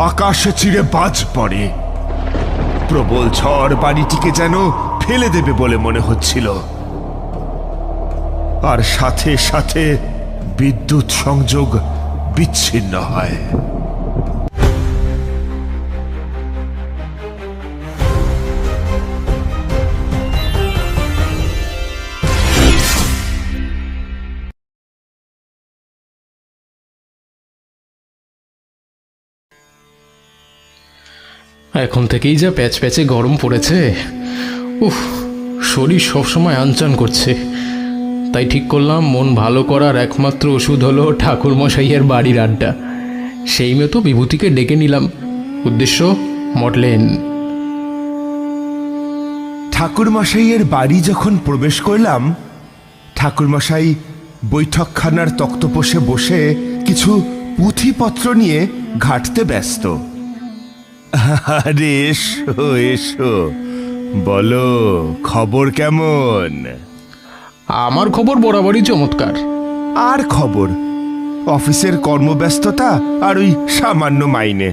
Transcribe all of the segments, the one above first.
আকাশে চিড়ে বাজ পড়ে। প্রবল ঝড় বাড়িটিকে যেন ফেলে দেবে বলে মনে হচ্ছিল, আর সাথে সাথে বিদ্যুৎ সংযোগ বিচ্ছিন্ন হয়। এখন থেকেই যা প্যাচ প্যাচে গরম পড়েছে, উফ, শরীর সবসময় আনচান করছে। তাই ঠিক করলাম মন ভালো করার একমাত্র ওষুধ হলো ঠাকুরমশাইয়ের বাড়ির আড্ডা। সেই মতো বিভূতিকে ডেকে নিলাম, উদ্দেশ্য মডলেন। ঠাকুরমশাইয়ের বাড়ি যখন প্রবেশ করলাম, ঠাকুরমশাই বৈঠকখানার তক্তপোষে বসে কিছু পুঁথিপত্র নিয়ে ঘাঁটতে ব্যস্ত। আরে এসো এসো, বলো খবর কেমন? আমার খবর বরাবরই চমৎকার। আর খবর, অফিসের কর্মব্যস্ততা আর ওই সামান্য মাইনে,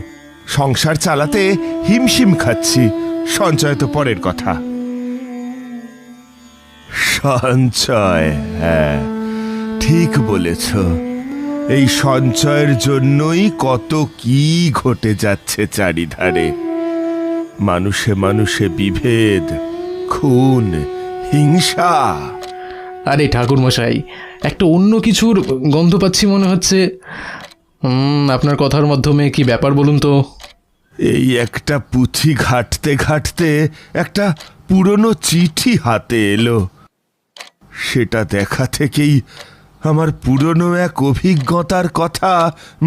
সংসার চালাতে হিমশিম খাচ্ছি। সঞ্চয় তো পরের কথা। সঞ্চয়, হ্যাঁ ঠিক বলেছ। এই সঞ্চয়ের জন্যই কত কি ঘটে যাচ্ছে চারিধারে। মানুষে মানুষে বিভেদ, খুন, হিংসা। আরে ঠাকুরমশাই, একটা অন্য কিছুর গন্ধ পাচ্ছি মনে হচ্ছে। আপনার কথার মাধ্যমে কি ব্যাপার বলুন তো? এই একটা পুঁথি ঘাঁটতে ঘাঁটতে একটা পুরনো চিঠি হাতে এলো। সেটা দেখা থেকেই আমার পুরনো এক অভিজ্ঞতার কথা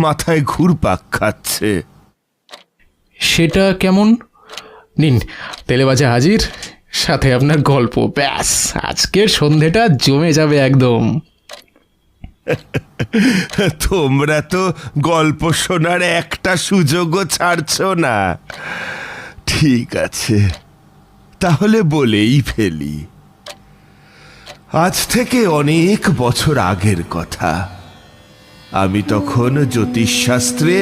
মাথায় ঘুরপাক খাচ্ছে। সেটা কেমন? নিন, তেলেবাজা হাজির, সাথে আপনার গল্প। ব্যাস, আজকের সন্ধেটা জমে যাবে একদম। তোমরা তো গল্প শোনার একটা সুযোগও ছাড়ছ না। ঠিক আছে, তাহলে বলেই ফেলি। আজ থেকে অনেক বছর আগের কথা। আমি তখন জ্যোতিষশাস্ত্রে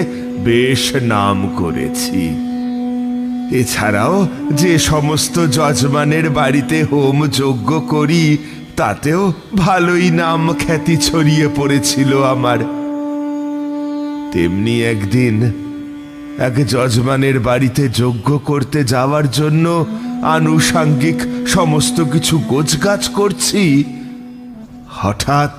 বেশ নাম করেছি। এছাড়াও যে সমস্ত যজমানের বাড়িতে হোম যজ্ঞ করি, তাতেও ভালোই নাম খ্যাতি ছড়িয়ে পড়েছিল আমার। তেমনি একদিন এক যজমানের বাড়িতে যজ্ঞ করতে যাওয়ার জন্য আনুষাঙ্গিক সমস্ত কিছু গোছগাছ করছি। হঠাৎ